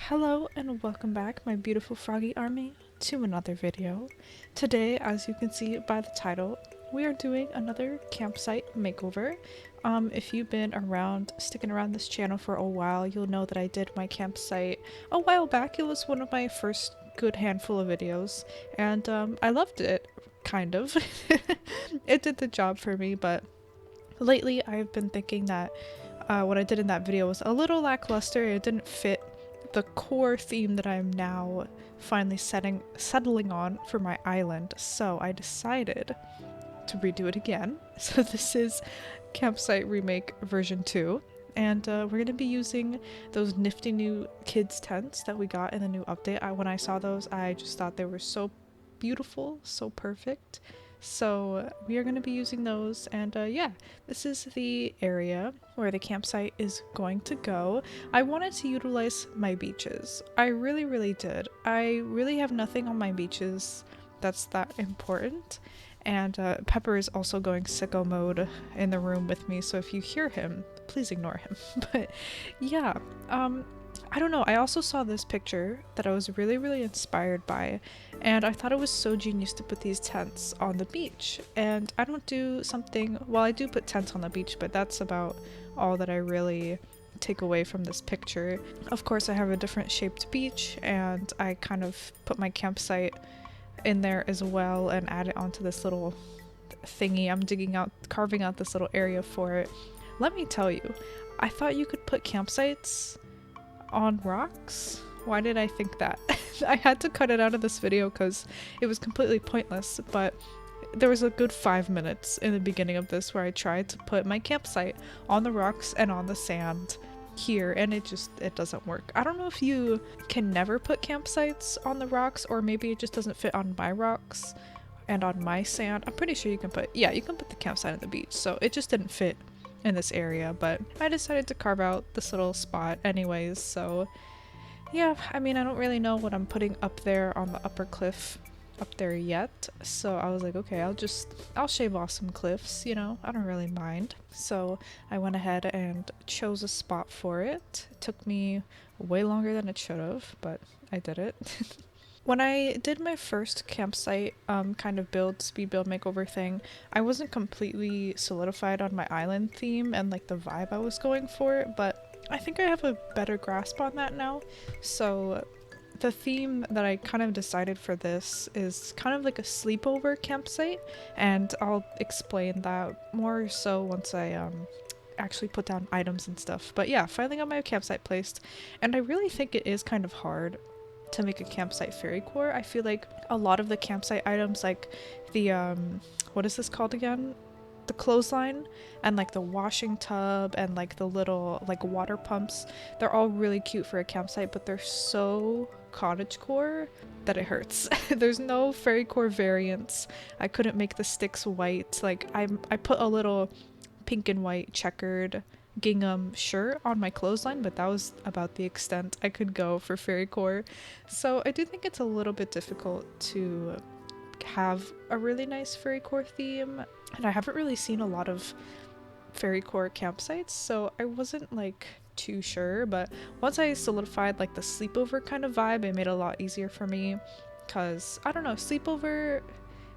Hello and welcome back, my beautiful froggy army, to another video. Today, as you can see by the title, we are doing another campsite makeover. If you've been sticking around this channel for a while, you'll know that I did my campsite a while back. It was one of my first good handful of videos, and I loved it, kind of. It did the job for me, but lately I've been thinking that what I did in that video was a little lackluster. It didn't fit the core theme that I'm now finally settling on for my island, so I decided to redo it again. So this is Campsite Remake version 2, and we're going to be using those nifty new kids tents that we got in the new update. When I saw those, I just thought they were so beautiful, so perfect. So we are going to be using those, and yeah, this is the area where the campsite is going to go. I wanted to utilize my beaches. I really did. I really have nothing on my beaches that's that important. And Pepper is also going sicko mode in the room with me, so if you hear him, please ignore him. But yeah, I don't know. I also saw this picture that I was really inspired by, and I thought it was so genius to put these tents on the beach. And I don't do something, well, I do put tents on the beach, but that's about all that I really take away from this picture. Of course, I have a different shaped beach, and I kind of put my campsite in there as well and add it onto this little thingy. I'm carving out this little area for it. Let me tell you, I thought you could put campsites on rocks. Why did I think that? I had to cut it out of this video because it was completely pointless, but there was a good 5 minutes in the beginning of this where I tried to put my campsite on the rocks and on the sand here, and it doesn't work. I don't know if you can never put campsites on the rocks, or maybe it just doesn't fit on my rocks and on my sand. I'm pretty sure you can put the campsite on the beach, so it just didn't fit in this area, but I decided to carve out this little spot anyways. So yeah, I mean, I don't really know what I'm putting up there on the upper cliff up there yet, so I was like, okay, I'll shave off some cliffs, you know, I don't really mind. So I went ahead and chose a spot for it. It took me way longer than it should have, but I did it. When I did my first campsite kind of speed build makeover thing, I wasn't completely solidified on my island theme and like the vibe I was going for, but I think I have a better grasp on that now. So the theme that I kind of decided for this is kind of like a sleepover campsite, and I'll explain that more so once I actually put down items and stuff. But yeah, finally got my campsite placed, and I really think it is kind of hard to make a campsite fairycore. I feel like a lot of the campsite items, like the what is this called again? The clothesline and like the washing tub and like the little like water pumps, they're all really cute for a campsite, but they're so cottagecore that it hurts. There's no fairycore variants. I couldn't make the sticks white. Like I put a little pink and white checkered gingham shirt on my clothesline, but that was about the extent I could go for fairycore. So I do think it's a little bit difficult to have a really nice fairycore theme, and I haven't really seen a lot of fairycore campsites, so I wasn't like too sure. But once I solidified like the sleepover kind of vibe, it made it a lot easier for me, because I don't know, sleepover,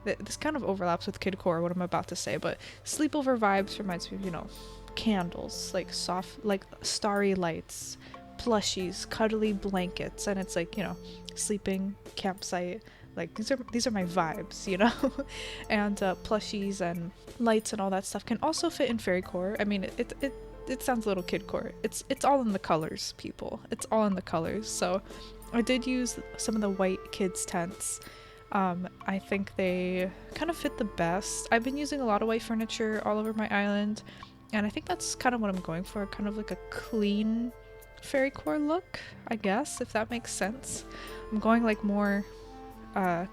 this kind of overlaps with kidcore, what I'm about to say, but sleepover vibes reminds me of, you know, candles, like soft, like starry lights, plushies, cuddly blankets, and it's like, you know, sleeping campsite. Like these are my vibes, you know. And plushies and lights and all that stuff can also fit in fairycore. I mean, it sounds a little kidcore. It's all in the colors, people. It's all in the colors. So I did use some of the white kids tents. I think they kind of fit the best. I've been using a lot of white furniture all over my island, and I think that's kind of what I'm going for, kind of like a clean fairycore look, I guess, if that makes sense. I'm going like more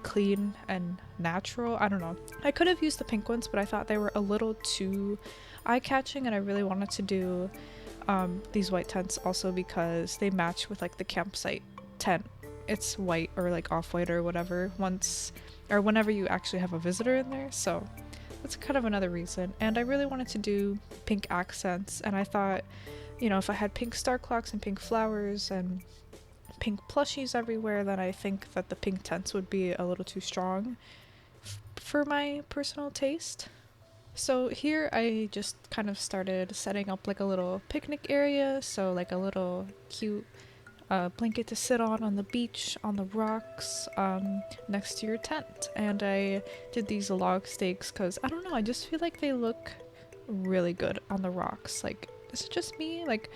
clean and natural. I don't know. I could have used the pink ones, but I thought they were a little too eye-catching, and I really wanted to do these white tents also because they match with like the campsite tent. It's white or like off-white or whatever whenever you actually have a visitor in there, so that's kind of another reason. And I really wanted to do pink accents, and I thought, you know, if I had pink star clocks and pink flowers and pink plushies everywhere, then I think that the pink tents would be a little too strong for my personal taste. So here I just kind of started setting up like a little picnic area, so like a little cute blanket to sit on the beach, on the rocks, next to your tent. And I did these log stakes because I don't know, I just feel like they look really good on the rocks. Like, is it just me? Like,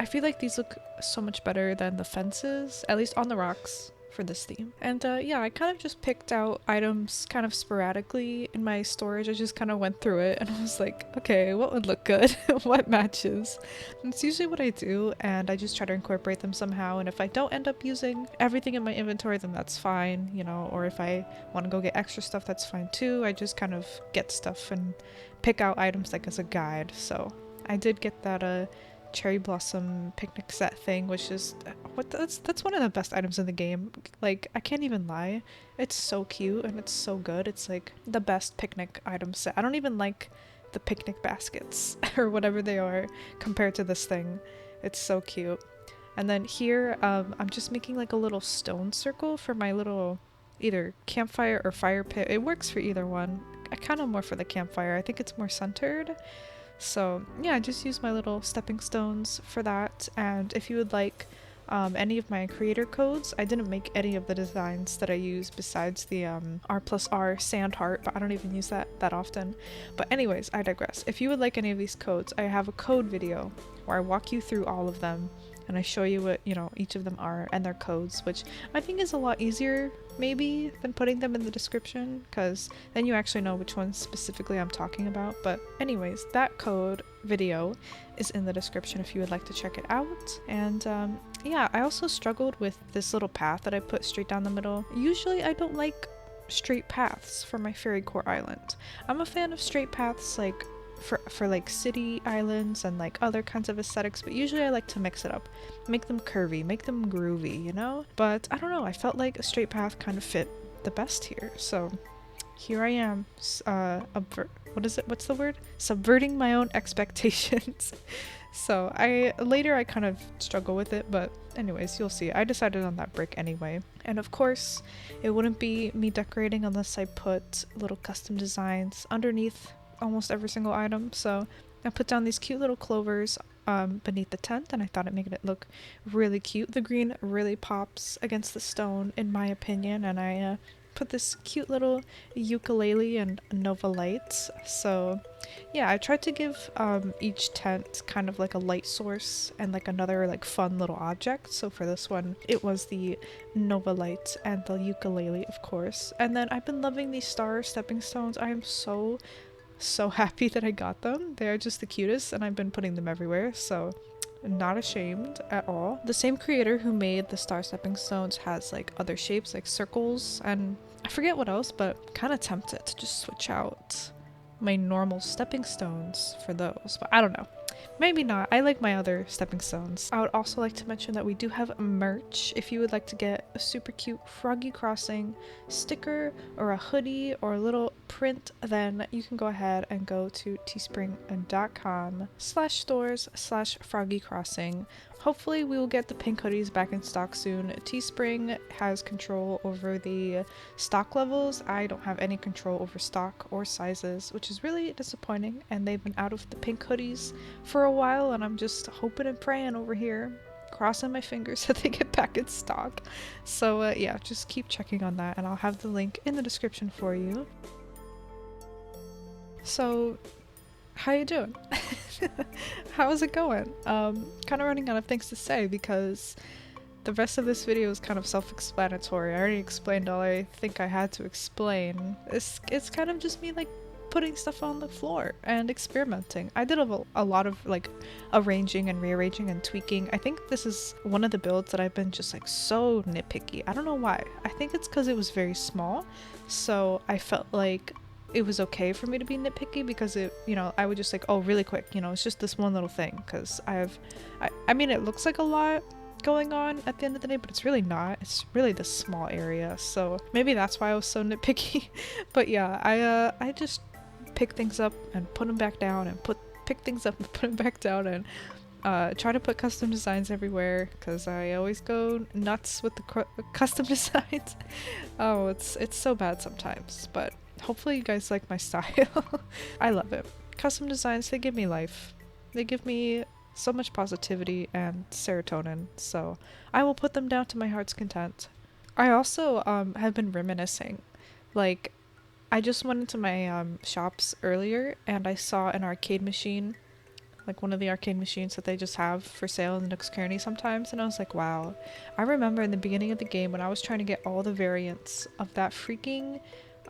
I feel like these look so much better than the fences, at least on the rocks for this theme. And yeah, I kind of just picked out items kind of sporadically in my storage. I just kind of went through it and I was like, okay, what would look good? What matches? And it's usually what I do, and I just try to incorporate them somehow. And if I don't end up using everything in my inventory, then that's fine, you know, or if I want to go get extra stuff, that's fine too. I just kind of get stuff and pick out items like as a guide. So I did get that cherry blossom picnic set thing, which is that's one of the best items in the game. Like, I can't even lie, it's so cute and it's so good. It's like the best picnic item set. I don't even like the picnic baskets or whatever they are compared to this thing. It's so cute. And then here I'm just making like a little stone circle for my little either campfire or fire pit. It works for either one. I kind of more for the campfire. I think it's more centered. So yeah, I just use my little stepping stones for that. And if you would like any of my creator codes, I didn't make any of the designs that I use besides the R+R sand heart, but I don't even use that often. But anyways, I digress. If you would like any of these codes, I have a code video where I walk you through all of them and I show you what, you know, each of them are and their codes, which I think is a lot easier maybe than putting them in the description, because then you actually know which ones specifically I'm talking about. But anyways, that code video is in the description if you would like to check it out. And yeah, I also struggled with this little path that I put straight down the middle. Usually I don't like straight paths for my fairycore island. I'm a fan of straight paths like for like city islands and like other kinds of aesthetics, but usually I like to mix it up, make them curvy, make them groovy, you know? But I don't know, I felt like a straight path kind of fit the best here. So here I am, what's the word? Subverting my own expectations. So I kind of struggle with it, but anyways, you'll see. I decided on that brick anyway. And of course, it wouldn't be me decorating unless I put little custom designs underneath almost every single item. So I put down these cute little clovers beneath the tent, and I thought it made it look really cute. The green really pops against the stone in my opinion, and I put this cute little ukulele and Nova lights. So yeah, I tried to give each tent kind of like a light source and like another like fun little object. So for this one, it was the Nova light and the ukulele, of course. And then I've been loving these star stepping stones. I am so happy that I got them. They're just the cutest, and I've been putting them everywhere, so not ashamed at all. The same creator who made the star stepping stones has like other shapes like circles, and I forget what else, but kind of tempted to just switch out my normal stepping stones for those, but I don't know. Maybe not. I like my other stepping stones. I would also like to mention that we do have merch. If you would like to get a super cute Froggy Crossing sticker or a hoodie or a little print, then you can go ahead and go to teespring.com/stores/Froggy Crossing. Hopefully we will get the pink hoodies back in stock soon. Teespring has control over the stock levels. I don't have any control over stock or sizes, which is really disappointing, and they've been out of the pink hoodies for a while, and I'm just hoping and praying over here, crossing my fingers that they get back in stock. So yeah, just keep checking on that, and I'll have the link in the description for you. So how you doing? How is it going? Kind of running out of things to say because the rest of this video is kind of self-explanatory. I already explained all I think I had to explain. It's kind of just me like putting stuff on the floor and experimenting. I did a lot of like arranging and rearranging and tweaking. I think this is one of the builds that I've been just like so nitpicky. I don't know why. I think it's because it was very small, so I felt like it was okay for me to be nitpicky because it, you know, I would just like, oh, really quick, you know, it's just this one little thing, because I mean, it looks like a lot going on at the end of the day, but it's really not. It's really this small area, so maybe that's why I was so nitpicky. But yeah, I just pick things up and put them back down and pick things up and put them back down, and Try to put custom designs everywhere because I always go nuts with the custom designs. Oh, it's so bad sometimes, but hopefully you guys like my style. I love it. Custom designs, they give me life. They give me so much positivity and serotonin, so I will put them down to my heart's content. I also have been reminiscing. Like, I just went into my shops earlier and I saw an arcade machine, like one of the arcade machines that they just have for sale in the Nooks Kearney sometimes, and I was like, wow. I remember in the beginning of the game when I was trying to get all the variants of that freaking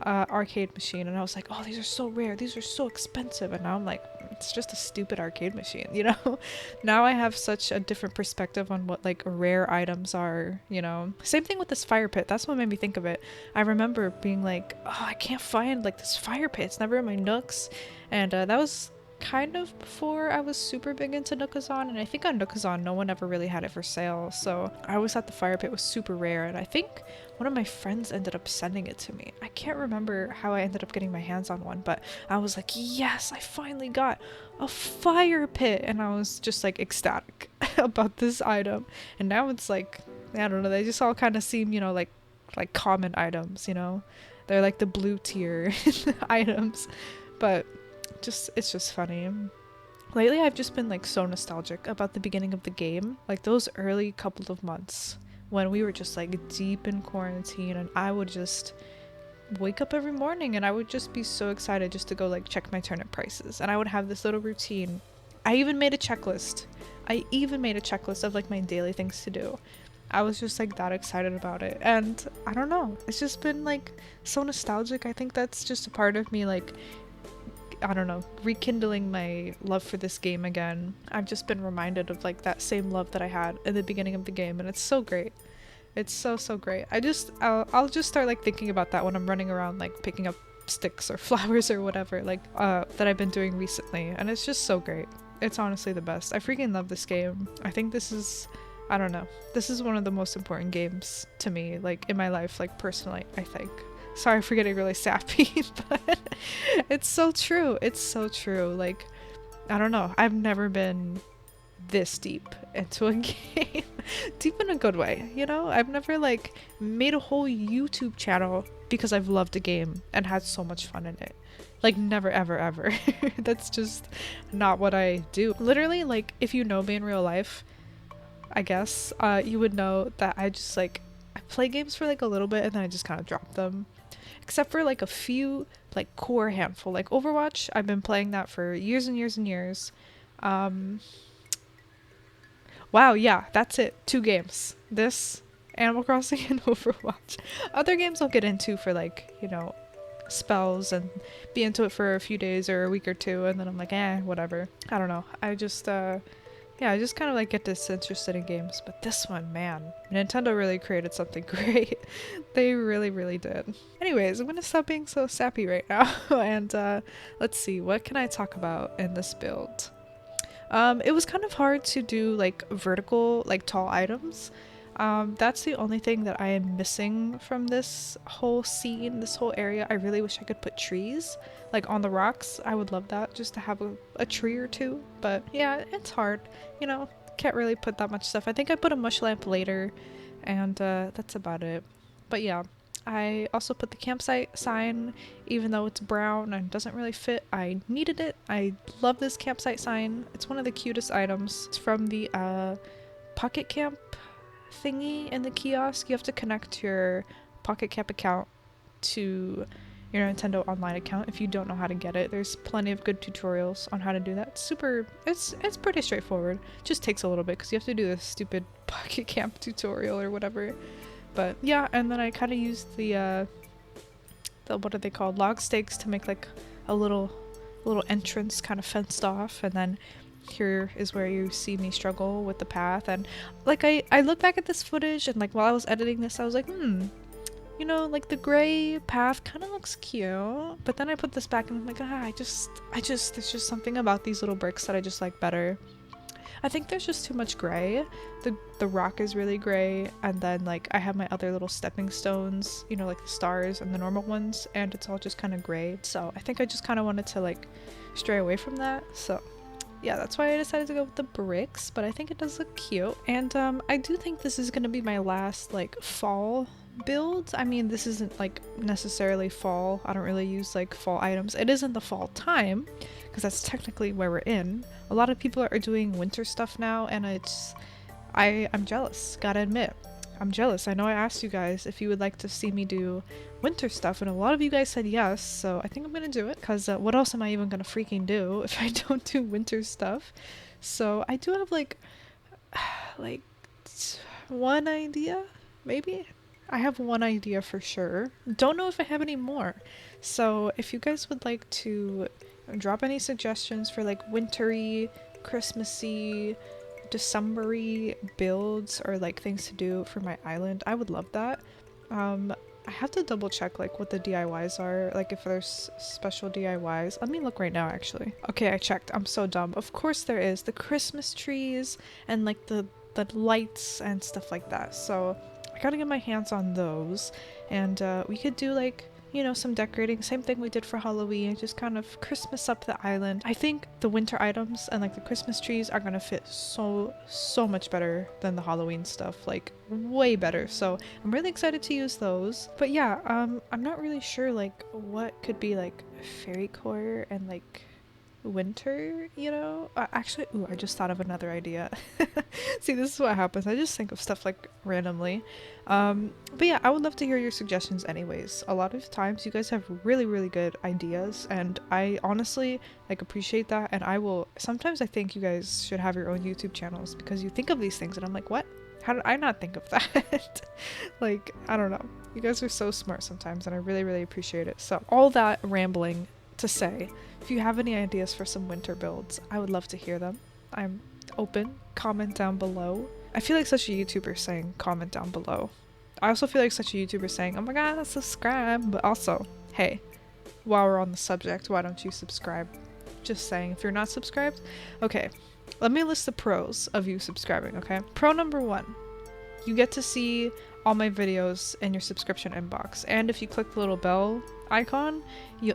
arcade machine, and I was like, oh, these are so rare, these are so expensive, and now I'm like, it's just a stupid arcade machine, you know? Now I have such a different perspective on what like rare items are, you know? Same thing with this fire pit, that's what made me think of it. I remember being like, oh, I can't find like this fire pit, it's never in my Nooks, and that was kind of before I was super big into Nookazon, and I think on Nookazon no one ever really had it for sale, so I always thought the fire pit was super rare, and I think one of my friends ended up sending it to me. I can't remember how I ended up getting my hands on one, but I was like, yes, I finally got a fire pit, and I was just like ecstatic about this item. And now it's like, I don't know, they just all kind of seem, you know, like common items, you know? They're like the blue tier items, but it's just funny. Lately I've just been like so nostalgic about the beginning of the game, like those early couple of months when we were just like deep in quarantine, and I would just wake up every morning and I would just be so excited just to go like check my turnip prices, and I would have this little routine. I even made a checklist of like my daily things to do. I was just like that excited about it, and I don't know, it's just been like so nostalgic. I think that's just a part of me, like, I don't know, rekindling my love for this game again. I've just been reminded of like that same love that I had at the beginning of the game, and it's so great. It's so great. I'll just start like thinking about that when I'm running around like picking up sticks or flowers or whatever, like that I've been doing recently, and it's just so great. It's honestly the best. I freaking love this game. I think this is, I don't know, this is one of the most important games to me, like in my life, like personally, I think. Sorry for getting really sappy, but it's so true. It's so true. Like, I don't know. I've never been this deep into a game. Deep in a good way, you know? I've never like made a whole YouTube channel because I've loved a game and had so much fun in it. Like, never, ever, ever. That's just not what I do. Literally, like, if you know me in real life, I guess, you would know that I just like, I play games for like a little bit and then I just kind of drop them. Except for like a few, like core handful, like Overwatch. I've been playing that for years and years and years. Wow, yeah, that's it. 2 games. This, Animal Crossing, and Overwatch. Other games I'll get into for like, you know, spells and be into it for a few days or a week or two, and then I'm like, whatever. I don't know. I just kind of like get disinterested in games, but this one, man, Nintendo really created something great. They really, really did. Anyways, I'm gonna stop being so sappy right now, and let's see, what can I talk about in this build? It was kind of hard to do like vertical, like tall items. That's the only thing that I am missing from this whole scene, this whole area. I really wish I could put trees like on the rocks. I would love that, just to have a tree or two, but yeah, it's hard, you know, can't really put that much stuff. I think I put a mush lamp later, and that's about it. But yeah, I also put the campsite sign, even though it's brown and doesn't really fit. I needed it. I love this campsite sign. It's one of the cutest items. It's from the Pocket Camp thingy in the kiosk. You have to connect your Pocket Camp account to your Nintendo Online account if you don't know how to get it. There's plenty of good tutorials on how to do that. It's pretty straightforward. It just takes a little bit because you have to do this stupid Pocket Camp tutorial or whatever. But yeah, and then I kind of used the what are they called, log stakes, to make like a little entrance kind of fenced off, and then here is where you see me struggle with the path. And like I look back at this footage, and like while I was editing this, I was like, you know, like the gray path kind of looks cute, but then I put this back and I'm like, I just there's just something about these little bricks that I just like better. I think there's just too much gray. The rock is really gray, and then like I have my other little stepping stones, you know, like the stars and the normal ones, and it's all just kind of gray. So I think I just kind of wanted to like stray away from that. So yeah, that's why I decided to go with the bricks, but I think it does look cute. And I do think this is gonna be my last like fall build. I mean, this isn't like necessarily fall. I don't really use like fall items. It isn't the fall time because that's technically where we're in. A lot of people are doing winter stuff now, and I'm jealous, gotta admit. I'm jealous. I know I asked you guys if you would like to see me do winter stuff, and a lot of you guys said yes, so I think I'm gonna do it, because what else am I even gonna freaking do if I don't do winter stuff? So I do have like like one idea, maybe? I have one idea for sure. Don't know if I have any more. So if you guys would like to drop any suggestions for like wintry, Christmassy, December-y builds or like things to do for my island, I would love that. I have to double check like what the DIYs are, like if there's special DIYs. Let me look right now actually. Okay, I checked. I'm so dumb. Of course there is the Christmas trees and like the lights and stuff like that. So I gotta get my hands on those, and we could do like, you know, some decorating, same thing we did for Halloween, just kind of Christmas up the island. I think the winter items and like the Christmas trees are gonna fit so much better than the Halloween stuff, like way better. So I'm really excited to use those. But yeah, I'm not really sure like what could be like fairycore and like winter, you know? Actually, ooh, I just thought of another idea. See, this is what happens. I just think of stuff like randomly. But yeah, I would love to hear your suggestions anyways. A lot of times you guys have really good ideas, and I honestly like appreciate that, and sometimes I think you guys should have your own YouTube channels because you think of these things and I'm like, what? How did I not think of that? Like, I don't know. You guys are so smart sometimes, and I really appreciate it. So all that rambling to say, if you have any ideas for some winter builds, I would love to hear them. I'm open. Comment down below. I feel like such a YouTuber saying comment down below. I also feel like such a YouTuber saying, oh my god, subscribe. But also, hey, while we're on the subject, why don't you subscribe? Just saying, if you're not subscribed, okay, let me list the pros of you subscribing, okay? Pro number 1, you get to see all my videos in your subscription inbox, and if you click the little bell icon,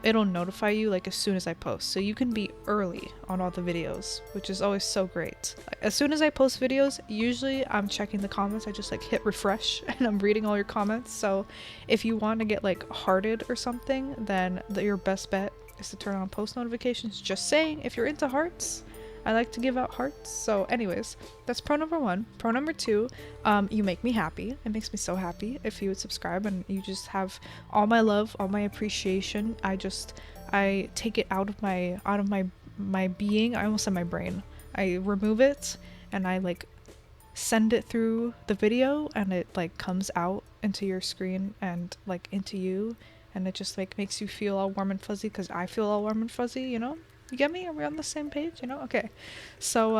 it'll notify you like as soon as I post, so you can be early on all the videos, which is always so great. As soon as I post videos, usually I'm checking the comments. I just like hit refresh and I'm reading all your comments. So if you want to get like hearted or something, then your best bet is to turn on post notifications. Just saying, if you're into hearts, I like to give out hearts. So anyways, that's pro number 1. Pro number 2, you make me happy. It makes me so happy if you would subscribe, and you just have all my love, all my appreciation. I take it out of my being. I almost said my brain. I remove it and I like send it through the video, and it like comes out into your screen and like into you, and it just like makes you feel all warm and fuzzy because I feel all warm and fuzzy, you know? You get me? Are we on the same page? You know? Okay. So,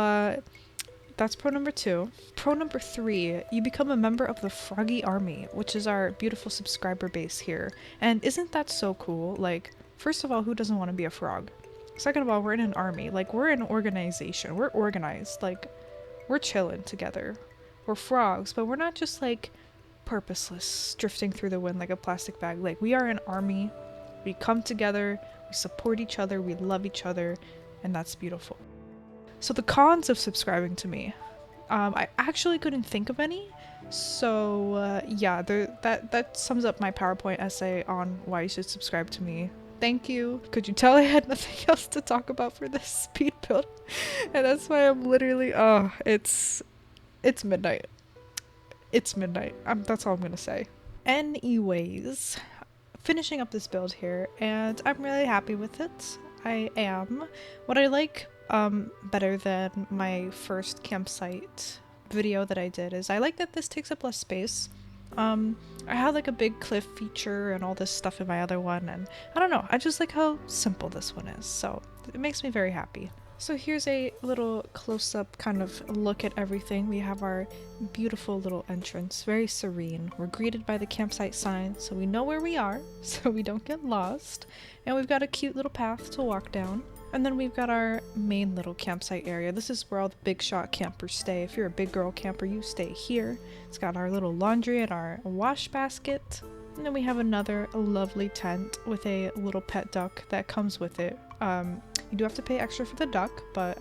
that's pro number 2. Pro number 3, you become a member of the Froggy Army, which is our beautiful subscriber base here. And isn't that so cool? Like, first of all, who doesn't want to be a frog? Second of all, we're in an army. Like, we're an organization. We're organized. Like, we're chilling together. We're frogs, but we're not just, like, purposeless, drifting through the wind like a plastic bag. Like, we are an army. We come together. We support each other, we love each other, and that's beautiful. So the cons of subscribing to me, I actually couldn't think of any. So yeah, that sums up my PowerPoint essay on why you should subscribe to me. Thank you. Could you tell I had nothing else to talk about for this speed build? And that's why I'm literally, it's midnight. It's midnight. That's all I'm gonna say. Anyways, finishing up this build here, and I'm really happy with it. I am. What I like better than my first campsite video that I did is I like that this takes up less space. I had like a big cliff feature and all this stuff in my other one, and I don't know, I just like how simple this one is, so it makes me very happy. So here's a little close-up kind of look at everything. We have our beautiful little entrance, very serene. We're greeted by the campsite sign, so we know where we are, so we don't get lost. And we've got a cute little path to walk down. And then we've got our main little campsite area. This is where all the big shot campers stay. If you're a big girl camper, you stay here. It's got our little laundry and our wash basket. And then we have another lovely tent with a little pet duck that comes with it. You do have to pay extra for the duck, but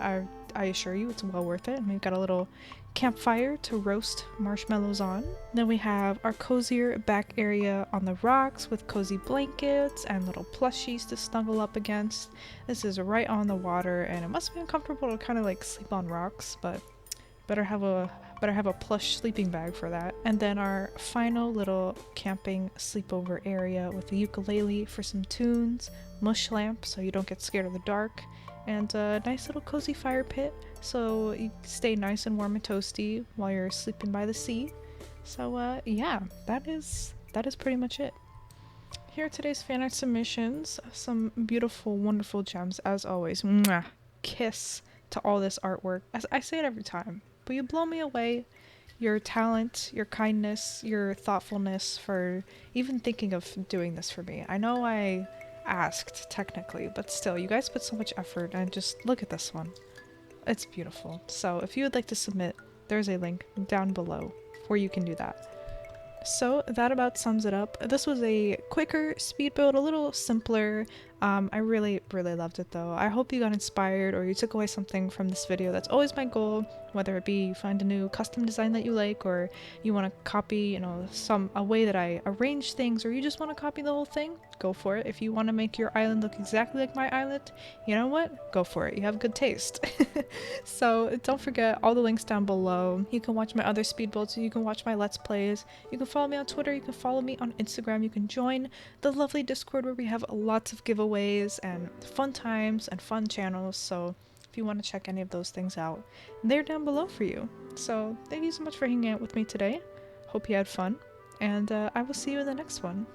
I assure you it's well worth it. And we've got a little campfire to roast marshmallows on. Then we have our cozier back area on the rocks with cozy blankets and little plushies to snuggle up against. This is right on the water, and it must be uncomfortable to kind of like sleep on rocks, but better have a plush sleeping bag for that. And then our final little camping sleepover area with a ukulele for some tunes, mush lamp so you don't get scared of the dark, and a nice little cozy fire pit so you stay nice and warm and toasty while you're sleeping by the sea. So yeah, that is pretty much it. Here are today's fan art submissions. Some beautiful, wonderful gems as always. Mwah! Kiss to all this artwork. As I say it every time, but you blow me away. Your talent, your kindness, your thoughtfulness for even thinking of doing this for me. I know I asked technically, but still, you guys put so much effort, and just look at this one. It's beautiful. So if you would like to submit, there's a link down below where you can do that. So that about sums it up. This was a quicker speed build, a little simpler. I really loved it though. I hope you got inspired or you took away something from this video. That's always my goal, whether it be you find a new custom design that you like, or you want to copy, you know, a way that I arrange things, or you just want to copy the whole thing, go for it. If you want to make your island look exactly like my island, you know what? Go for it. You have good taste. So don't forget all the links down below. You can watch my other speed builds, you can watch my let's plays, you can follow me on Twitter, you can follow me on Instagram, you can join the lovely Discord where we have lots of giveaways and fun times and fun channels. So if you want to check any of those things out, they're down below for you. So thank you so much for hanging out with me today. Hope you had fun, and I will see you in the next one.